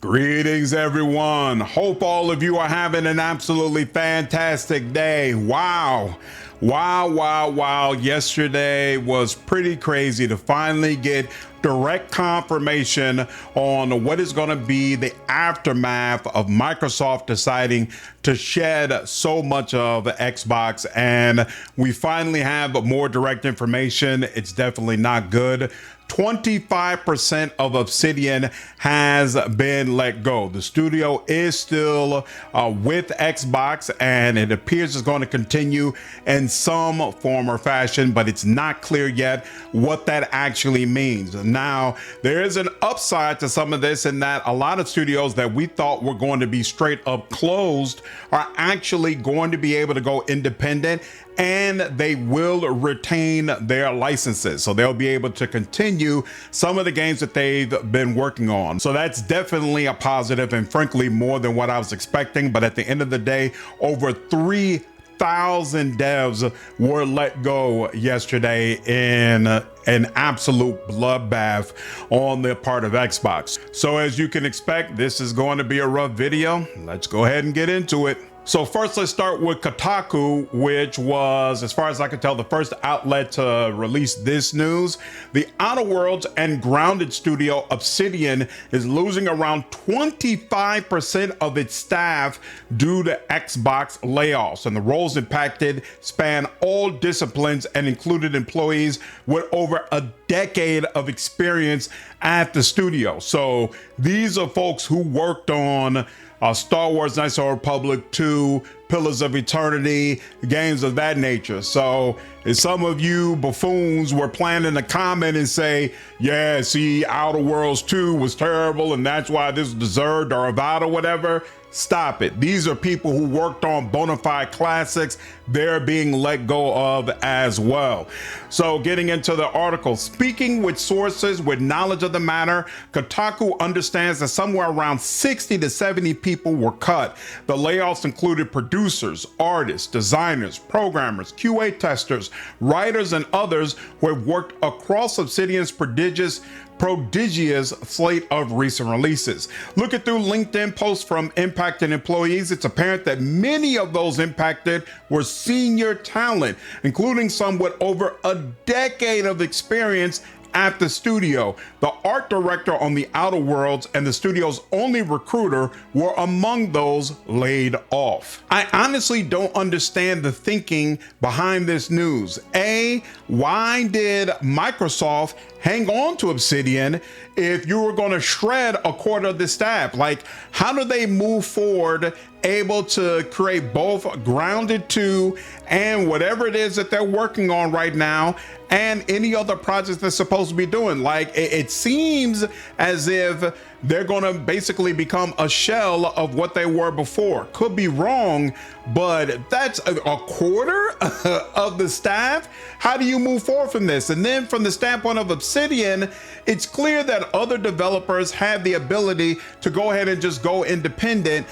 Greetings, everyone. Hope all of you are having an absolutely fantastic day. Wow. Yesterday was pretty crazy to finally get direct confirmation on what is going to be the aftermath of Microsoft deciding to shed so much of Xbox. And we finally have more direct information. It's definitely not good. 25% of Obsidian has been let go. The studio is still with Xbox, and it appears it's going to continue in some form or fashion, but it's not clear yet what that actually means. Now, there is an upside to some of this in that a lot of studios that we thought were going to be straight up closed are actually going to be able to go independent, and they will retain their licenses. So they'll be able to continue some of the games that they've been working on. So that's definitely a positive, and frankly, more than what I was expecting. But at the end of the day, over 3,000 devs were let go yesterday in an absolute bloodbath on the part of Xbox. So as you can expect, this is going to be a rough video. Let's go ahead and get into it. So first, let's start with Kotaku, which was, as far as I can tell, the first outlet to release this news. The Outer Worlds and Grounded studio Obsidian is losing around 25% of its staff due to Xbox layoffs, and the roles impacted span all disciplines and included employees with over a decade of experience at the studio. So these are folks who worked on Star Wars Knights of the Republic 2, Pillars of Eternity, games of that nature. So if some of you buffoons were planning to comment and say, yeah, see, Outer Worlds 2 was terrible and that's why this deserved or about or whatever, stop it. These are people who worked on bona fide classics. They're being let go of as well. So getting into the article, speaking with sources with knowledge of the matter, Kotaku understands that somewhere around 60 to 70 people were cut. The layoffs included producers, artists, designers, programmers, QA testers, writers, and others who have worked across Obsidian's prodigious slate of recent releases. Looking through LinkedIn posts from impacted employees, it's apparent that many of those impacted were senior talent, including some with over a decade of experience at the studio. The art director on the Outer Worlds and the studio's only recruiter were among those laid off. I honestly don't understand the thinking behind this news. A, why did Microsoft hang on to Obsidian if you were going to shred a quarter of the staff? Like, how do they move forward able to create both Grounded 2 and whatever it is that they're working on right now and any other projects they're supposed to be doing? Like, it seems as if they're going to basically become a shell of what they were before. Could be wrong, but that's a quarter of the staff. How do you move forward from this? And then from the standpoint of Obsidian, it's clear that other developers have the ability to go ahead and just go independent.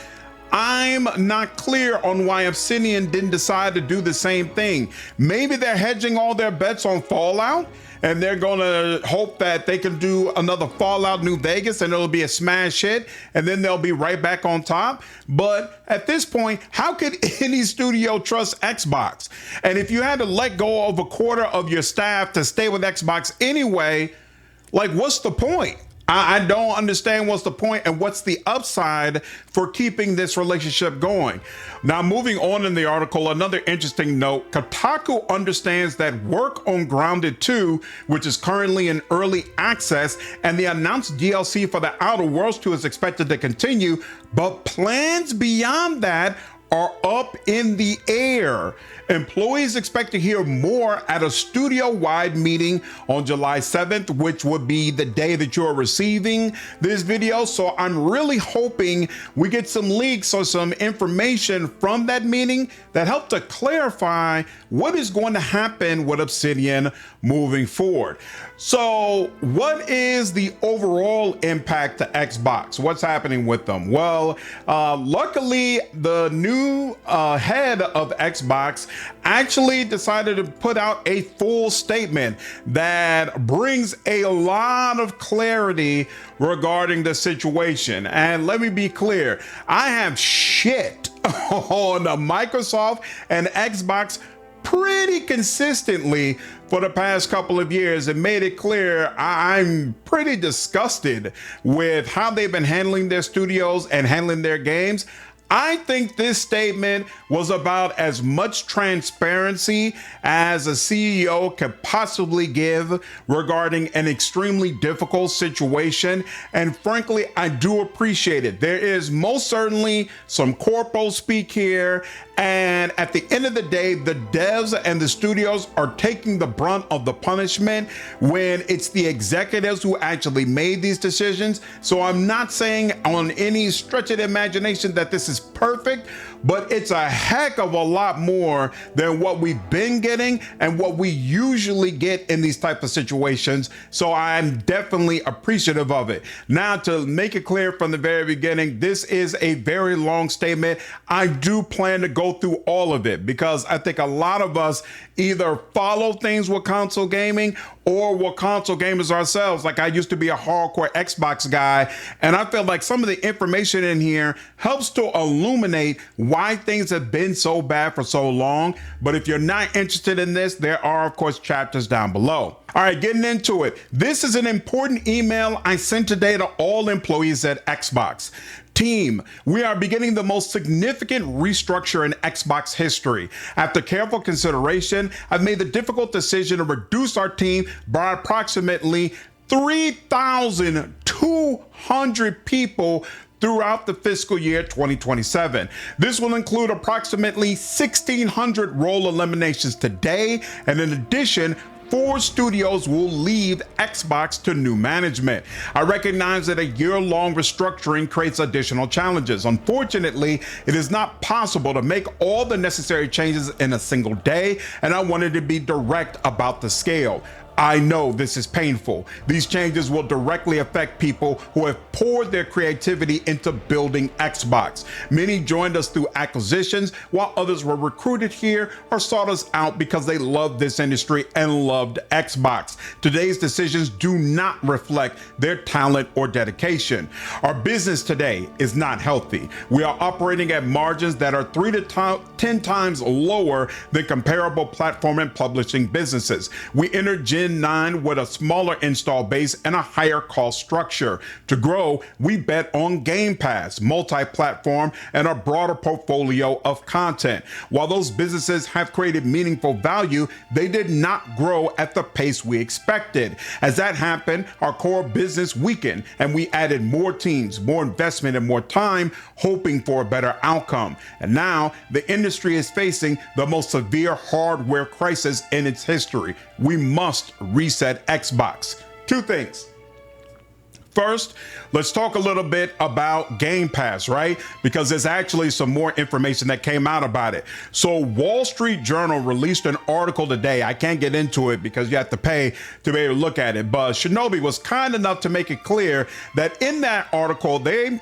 I'm not clear on why Obsidian didn't decide to do the same thing. Maybe they're hedging all their bets on Fallout, and they're gonna hope that they can do another Fallout New Vegas and it'll be a smash hit, and then they'll be right back on top. But at this point, how could any studio trust Xbox? And if you had to let go of a quarter of your staff to stay with Xbox anyway, like, what's the point? I don't understand what's the point and what's the upside for keeping this relationship going. Now, moving on in the article, another interesting note, Kotaku understands that work on Grounded 2, which is currently in early access, and the announced DLC for the Outer Worlds 2 is expected to continue, but plans beyond that are up in the air. Employees expect to hear more at a studio-wide meeting on July 7th, which would be the day that you're receiving this video. So I'm really hoping we get some leaks or some information from that meeting that help to clarify what is going to happen with Obsidian moving forward. So what is the overall impact to Xbox? What's happening with them? Well, luckily the news new head of Xbox actually decided to put out a full statement that brings a lot of clarity regarding the situation. And let me be clear, I have shit on Microsoft and Xbox pretty consistently for the past couple of years and made it clear I'm pretty disgusted with how they've been handling their studios and handling their games. I think this statement was about as much transparency as a CEO could possibly give regarding an extremely difficult situation. And frankly, I do appreciate it. There is most certainly some corpo speak here. And at the end of the day, the devs and the studios are taking the brunt of the punishment when it's the executives who actually made these decisions. So I'm not saying on any stretch of the imagination that this is perfect, but it's a heck of a lot more than what we've been getting and what we usually get in these type of situations. So I'm definitely appreciative of it. Now, to make it clear from the very beginning, this is a very long statement. I do plan to go through all of it because I think a lot of us either follow things with console gaming or we're console gamers ourselves. Like I used to be a hardcore Xbox guy, and I feel like some of the information in here helps to illuminate why things have been so bad for so long. But if you're not interested in this, there are of course chapters down below. All right, getting into it. This is an important email I sent today to all employees at Xbox. Team, we are beginning the most significant restructure in Xbox history. After careful consideration, I've made the difficult decision to reduce our team by approximately 3,200 people throughout the fiscal year 2027. This will include approximately 1,600 role eliminations today, and in addition, 4 studios will leave Xbox to new management. I recognize that a year-long restructuring creates additional challenges. Unfortunately, it is not possible to make all the necessary changes in a single day, and I wanted to be direct about the scale. I know this is painful. These changes will directly affect people who have poured their creativity into building Xbox. Many joined us through acquisitions, while others were recruited here or sought us out because they loved this industry and loved Xbox. Today's decisions do not reflect their talent or dedication. Our business today is not healthy. We are operating at margins that are 3 to 10 times lower than comparable platform and publishing businesses. We entered Gen 9 with a smaller install base and a higher cost structure. To grow, we bet on Game Pass, multi-platform, and a broader portfolio of content. While those businesses have created meaningful value, they did not grow at the pace we expected. As that happened, our core business weakened, and we added more teams, more investment, and more time, hoping for a better outcome. And now, the industry is facing the most severe hardware crisis in its history. We must reset Xbox. 2 things. First, let's talk a little bit about Game Pass, right? Because there's actually some more information that came out about it. So Wall Street Journal released an article today. I can't get into it because you have to pay to be able to look at it. But Shinobi was kind enough to make it clear that in that article, they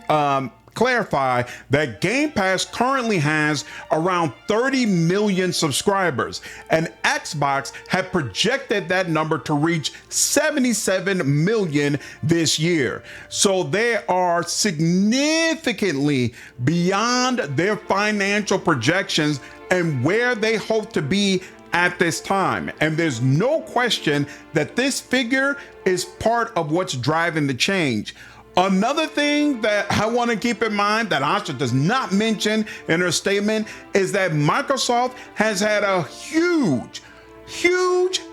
clarify that Game Pass currently has around 30 million subscribers, and Xbox had projected that number to reach 77 million this year. So they are significantly beyond their financial projections and where they hope to be at this time. And there's no question that this figure is part of what's driving the change. Another thing that I want to keep in mind that Asha does not mention in her statement is that Microsoft has had a huge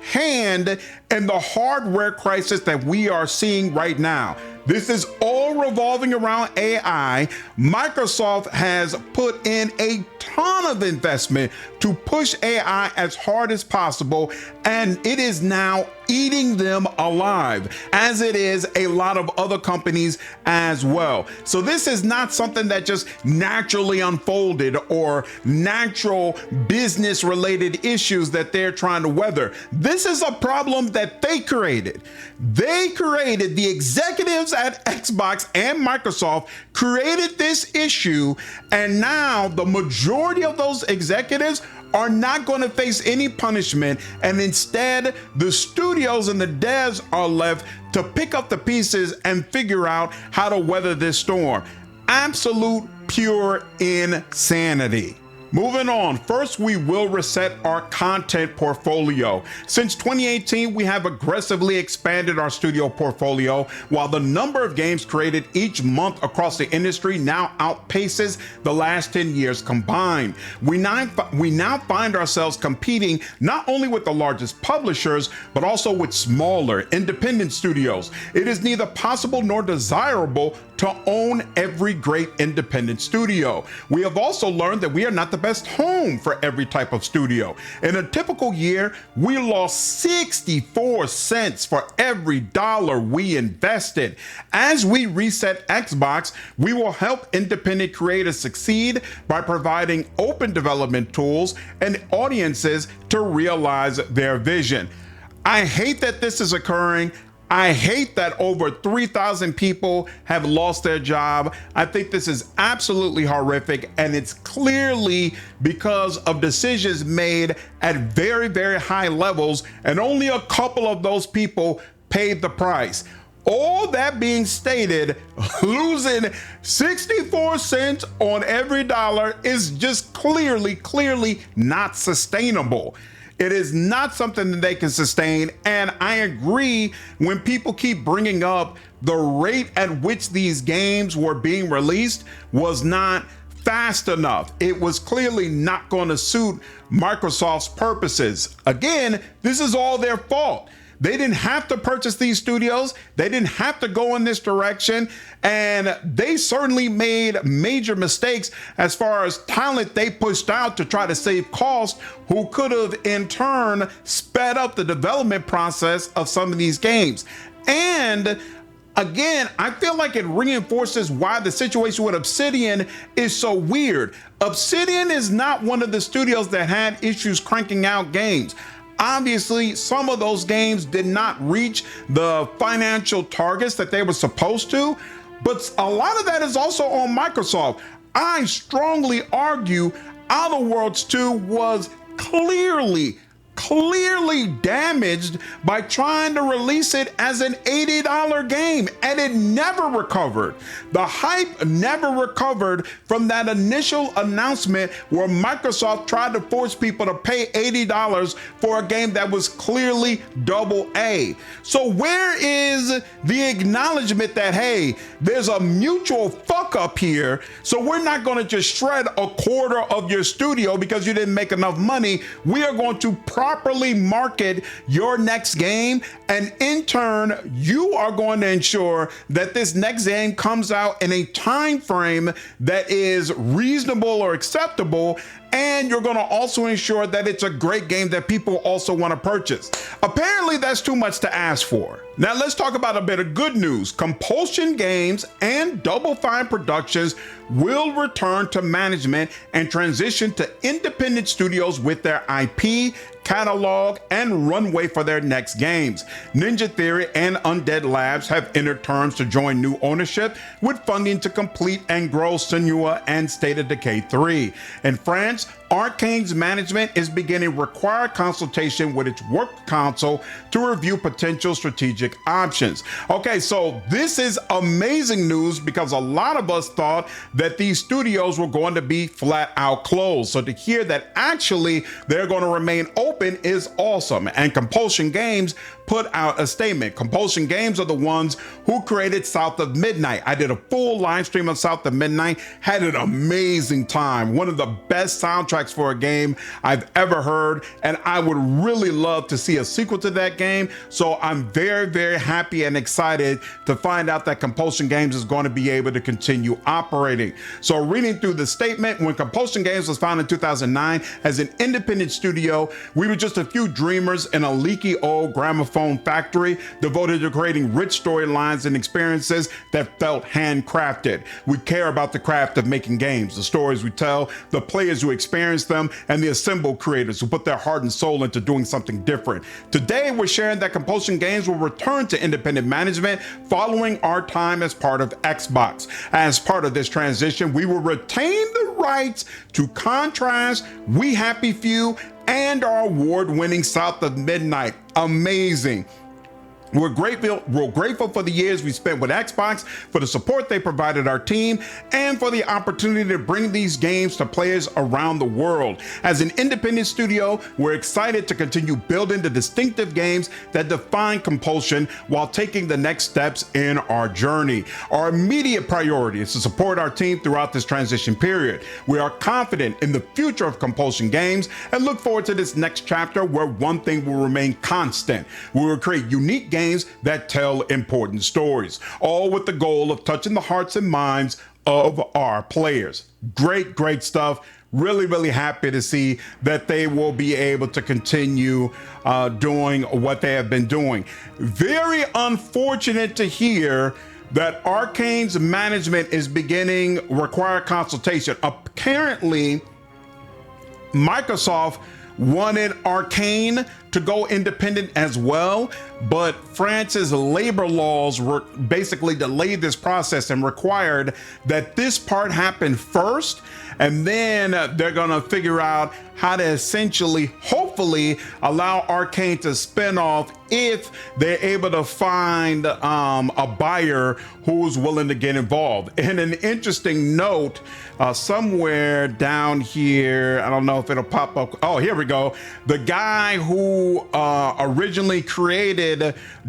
hand in the hardware crisis that we are seeing right now. This is all revolving around AI. Microsoft has put in a ton of investment to push AI as hard as possible, and it is now eating them alive, as it is a lot of other companies as well. So this is not something that just naturally unfolded or natural business related issues that they're trying to weather. This is a problem that they created. They created, the executives executives at Xbox and Microsoft created this issue, and now the majority of those executives are not going to face any punishment, and instead the studios and the devs are left to pick up the pieces and figure out how to weather this storm. Absolute pure insanity. Moving on, first we will reset our content portfolio. Since 2018, we have aggressively expanded our studio portfolio, while the number of games created each month across the industry now outpaces the last 10 years combined. We now find ourselves competing not only with the largest publishers, but also with smaller independent studios. It is neither possible nor desirable to own every great independent studio. We have also learned that we are not the best home for every type of studio. In a typical year, we lost 64 cents for every dollar we invested. As we reset Xbox, we will help independent creators succeed by providing open development tools and audiences to realize their vision. I hate that this is occurring. I hate that over 3,000 people have lost their job. I think this is absolutely horrific, and it's clearly because of decisions made at very, very high levels, and only a couple of those people paid the price. All that being stated, losing 64 cents on every dollar is just clearly not sustainable. It is not something that they can sustain, and I agree when people keep bringing up the rate at which these games were being released was not fast enough. It was clearly not going to suit Microsoft's purposes. Again, this is all their fault. They didn't have to purchase these studios. They didn't have to go in this direction. And they certainly made major mistakes as far as talent they pushed out to try to save costs, who could have in turn sped up the development process of some of these games. And again, I feel like it reinforces why the situation with Obsidian is so weird. Obsidian is not one of the studios that had issues cranking out games. Obviously, some of those games did not reach the financial targets that they were supposed to, but a lot of that is also on Microsoft. I strongly argue Outer Worlds 2 was clearly damaged by trying to release it as an $80 game, and it never recovered. The hype never recovered from that initial announcement where Microsoft tried to force people to pay $80 for a game that was clearly AA. So where is the acknowledgement that, hey, there's a mutual fuck up here, so we're not going to just shred a quarter of your studio because you didn't make enough money. We are going to properly market your next game, and in turn you are going to ensure that this next game comes out in a time frame that is reasonable or acceptable, and you're going to also ensure that it's a great game that people also want to purchase. Apparently that's too much to ask for. Now let's talk about a bit of good news. Compulsion Games and Double Fine Productions will return to management and transition to independent studios with their IP, catalog, and runway for their next games. Ninja Theory and Undead Labs have entered terms to join new ownership with funding to complete and grow Senua and State of Decay 3. In France, Arkane's management is beginning required consultation with its work council to review potential strategic options. Okay, so this is amazing news because a lot of us thought that these studios were going to be flat out closed. So to hear that actually they're going to remain open is awesome. And Compulsion Games put out a statement. Compulsion Games are the ones who created South of Midnight. I did a full live stream of South of Midnight, had an amazing time. One of the best soundtracks for a game I've ever heard, and I would really love to see a sequel to that game. So I'm very, very happy and excited to find out that Compulsion Games is going to be able to continue operating. So reading through the statement, when Compulsion Games was founded in 2009 as an independent studio, we were just a few dreamers in a leaky old gramophone Phone Factory, devoted to creating rich storylines and experiences that felt handcrafted. We care about the craft of making games, the stories we tell, the players who experience them, and the assembled creators who put their heart and soul into doing something different. Today, we're sharing that Compulsion Games will return to independent management following our time as part of Xbox. As part of this transition, we will retain the rights to Contrast, We Happy Few, and our award-winning South of Midnight. Amazing. We're grateful for the years we spent with Xbox, for the support they provided our team, and for the opportunity to bring these games to players around the world. As an independent studio, we're excited to continue building the distinctive games that define Compulsion while taking the next steps in our journey. Our immediate priority is to support our team throughout this transition period. We are confident in the future of Compulsion Games and look forward to this next chapter where one thing will remain constant. We will create unique games that tell important stories, all with the goal of touching the hearts and minds of our players. Great stuff. Really happy to see that they will be able to continue doing what they have been doing. Very unfortunate to hear that Arkane's management is beginning required consultation. Apparently, Microsoft wanted Arkane to go independent as well, but France's labor laws were basically delayed this process and required that this part happen first, and then they're gonna figure out how to essentially, hopefully, allow Arkane to spin off if they're able to find a buyer who's willing to get involved. And an interesting note, somewhere down here, I don't know if it'll pop up. Oh, here we go. The guy who originally created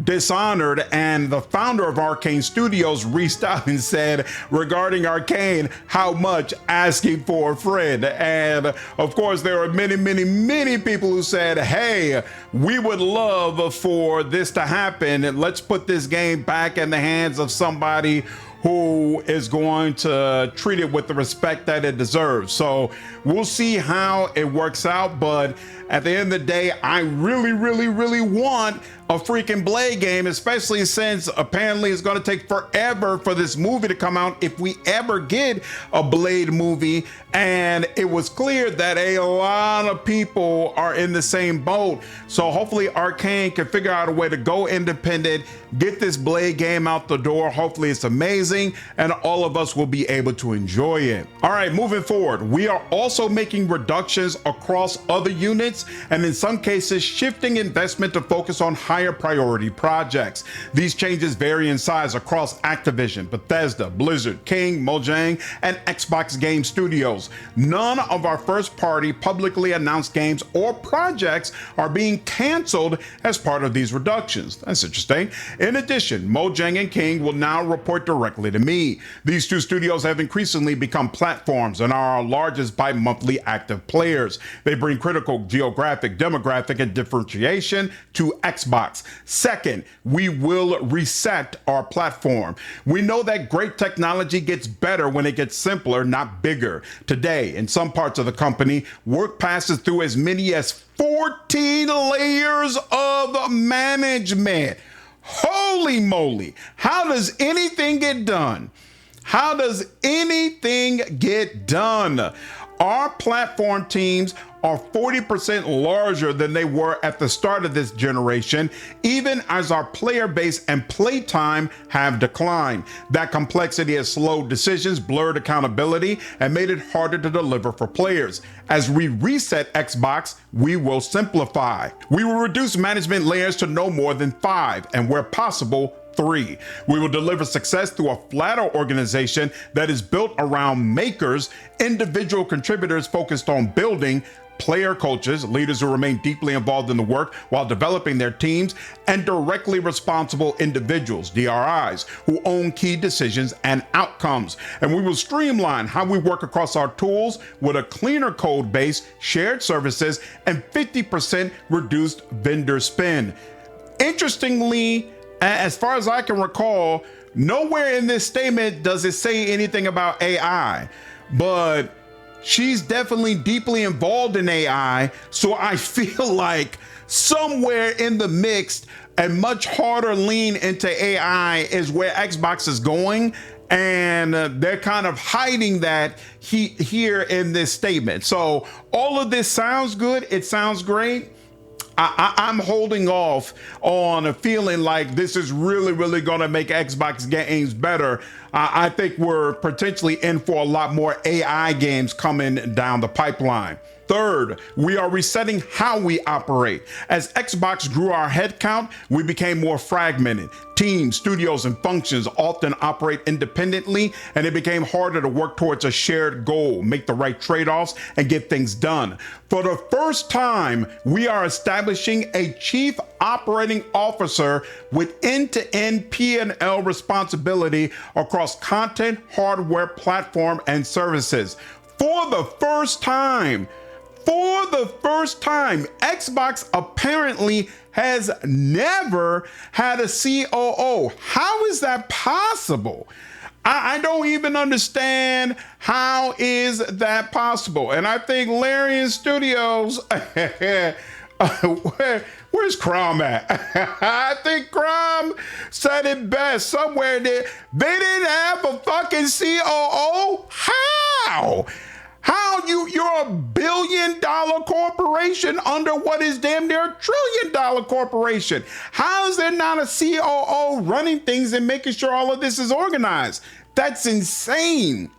Dishonored and the founder of Arkane Studios reached out and said regarding Arkane, how much? Asking for a friend. And of course, there are many people who said, hey, we would love for this to happen, and let's put this game back in the hands of somebody who is going to treat it with the respect that it deserves. So we'll see how it works out, but at the end of the day, I really want a freaking Blade game, especially since apparently it's going to take forever for this movie to come out if we ever get a Blade movie. And it was clear that a lot of people are in the same boat. So hopefully Arkane can figure out a way to go independent, get this Blade game out the door. Hopefully it's amazing and all of us will be able to enjoy it. All right, moving forward, we are also making reductions across other units and in some cases shifting investment to focus on higher priority projects. These changes vary in size across Activision, Bethesda, Blizzard, King, Mojang, and Xbox Game Studios. None of our first-party publicly announced games or projects are being canceled as part of these reductions. That's interesting. In addition, Mojang and King will now report directly to me. These two studios have increasingly become platforms and are our largest bi-monthly active players. They bring critical geographic, demographic, and differentiation to Xbox. Second, we will reset our platform. We know that great technology gets better when it gets simpler, not bigger. Today, in some parts of the company, work passes through as many as 14 layers of management. Holy moly. How does anything get done? How does anything get done? Our platform teams are 40% larger than they were at the start of this generation, even as our player base and playtime have declined. That complexity has slowed decisions, blurred accountability, and made it harder to deliver for players. As we reset Xbox, we will simplify. We will reduce management layers to no more than 5, and where possible, 3. We will deliver success through a flatter organization that is built around makers, individual contributors focused on building, player coaches, leaders who remain deeply involved in the work while developing their teams, and directly responsible individuals, DRIs, who own key decisions and outcomes. And we will streamline how we work across our tools with a cleaner code base, shared services, and 50% reduced vendor spend. Interestingly, as far as I can recall, nowhere in this statement does it say anything about AI, but she's definitely deeply involved in AI. So I feel like somewhere in the mix, a much harder lean into AI is where Xbox is going. And they're kind of hiding that here in this statement. So all of this sounds good. It sounds great. I'm holding off on a feeling like this is really going to make Xbox games better. I think we're potentially in for a lot more AI games coming down the pipeline. Third, we are resetting how we operate. As Xbox grew our headcount, we became more fragmented. Teams, studios, and functions often operate independently, and it became harder to work towards a shared goal, make the right trade-offs, and get things done. For the first time, we are establishing a chief operating officer with end-to-end P&L responsibility across content, hardware, platform, and services. For the first time, Xbox apparently has never had a COO. How is that possible? I don't even understand how is that possible. And I think Larian Studios, where's Crom at? I think Crom said it best somewhere there. They didn't have a fucking COO? How? You're a billion-dollar corporation under what is damn near a trillion-dollar corporation. How is there not a COO running things and making sure all of this is organized? That's insane.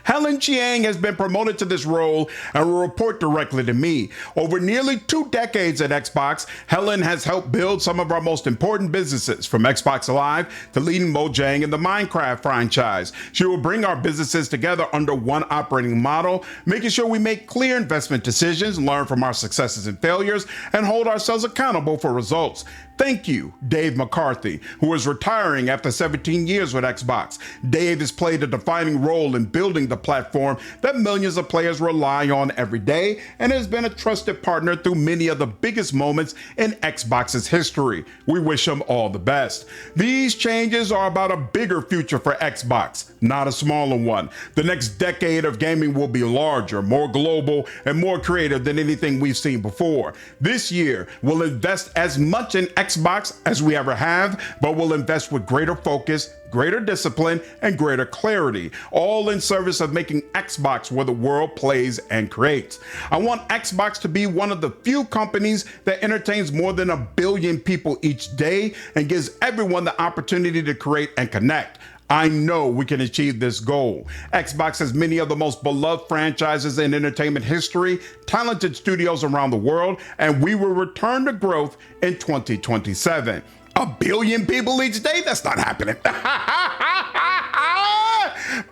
Helen Chiang has been promoted to this role and will report directly to me. Over nearly 2 decades at Xbox, Helen has helped build some of our most important businesses, from Xbox Live to leading Mojang in the Minecraft franchise. She will bring our businesses together under one operating model, making sure we make clear investment decisions, learn from our successes and failures, and hold ourselves accountable for results. Thank you, Dave McCarthy, who is retiring after 17 years with Xbox. Dave has played a defining role in building the platform that millions of players rely on every day and has been a trusted partner through many of the biggest moments in Xbox's history. We wish him all the best. These changes are about a bigger future for Xbox, not a smaller one. The next decade of gaming will be larger, more global, and more creative than anything we've seen before. This year, we'll invest as much in Xbox as we ever have, but we'll invest with greater focus, greater discipline, and greater clarity, all in service of making Xbox where the world plays and creates. I want Xbox to be one of the few companies that entertains more than 1 billion people each day and gives everyone the opportunity to create and connect. I know we can achieve this goal. Xbox has many of the most beloved franchises in entertainment history, talented studios around the world, and we will return to growth in 2027. 1 billion people each day? That's not happening.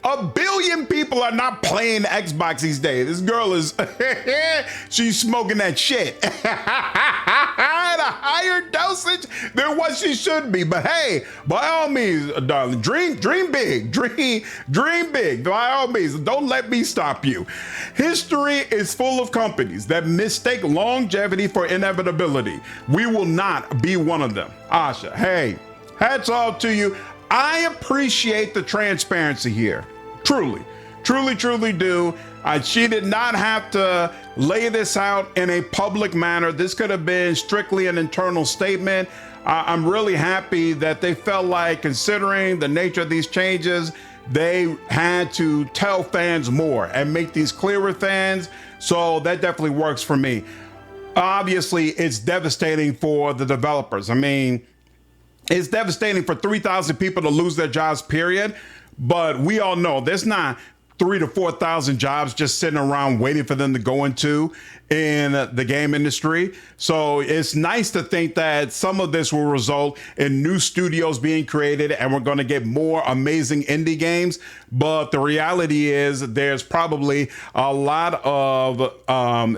1 billion people are not playing Xbox these days. This girl is, she's smoking that shit. At a higher dosage than what she should be. But hey, by all means, darling, dream big, dream big. By all means, don't let me stop you. History is full of companies that mistake longevity for inevitability. We will not be one of them. Asha, hey, hats off to you. I appreciate the transparency here. Truly do. She did not have to lay this out in a public manner. This could have been strictly an internal statement. I'm really happy that they felt like, considering the nature of these changes, they had to tell fans more and make these clearer fans. So that definitely works for me. Obviously, it's devastating for the developers. I mean, it's devastating for 3,000 people to lose their jobs, period. But we all know there's not 3,000 to 4,000 jobs just sitting around waiting for them to go into in the game industry. So it's nice to think that some of this will result in new studios being created and we're going to get more amazing indie games. But the reality is there's probably a lot of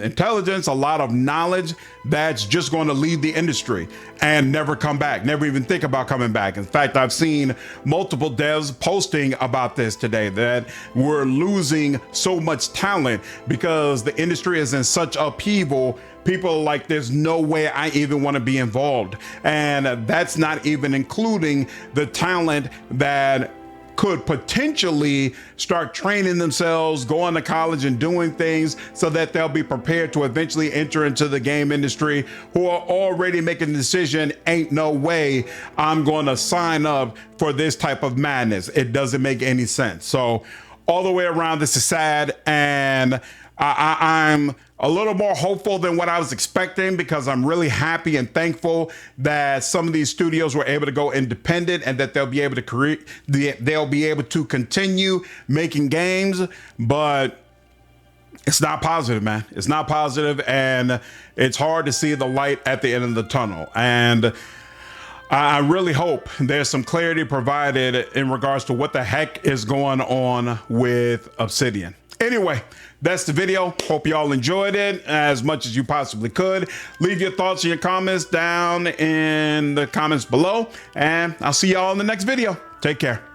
intelligence, a lot of knowledge that's just going to leave the industry and never come back, never even think about coming back. In fact, I've seen multiple devs posting about this today, that we're losing so much talent because the industry is in such upheaval. People are like, there's no way I even want to be involved. And that's not even including the talent that could potentially start training themselves, going to college and doing things so that they'll be prepared to eventually enter into the game industry, who are already making the decision, ain't no way I'm going to sign up for this type of madness. It doesn't make any sense. So all the way around, this is sad, and I'm a little more hopeful than what I was expecting, because I'm really happy and thankful that some of these studios were able to go independent and that they'll be able to continue making games. But it's not positive, man. It's not positive, and it's hard to see the light at the end of the tunnel. And I really hope there's some clarity provided in regards to what the heck is going on with Obsidian. Anyway, that's the video. Hope y'all enjoyed it as much as you possibly could. Leave your thoughts and your comments down in the comments below, and I'll see y'all in the next video. Take care.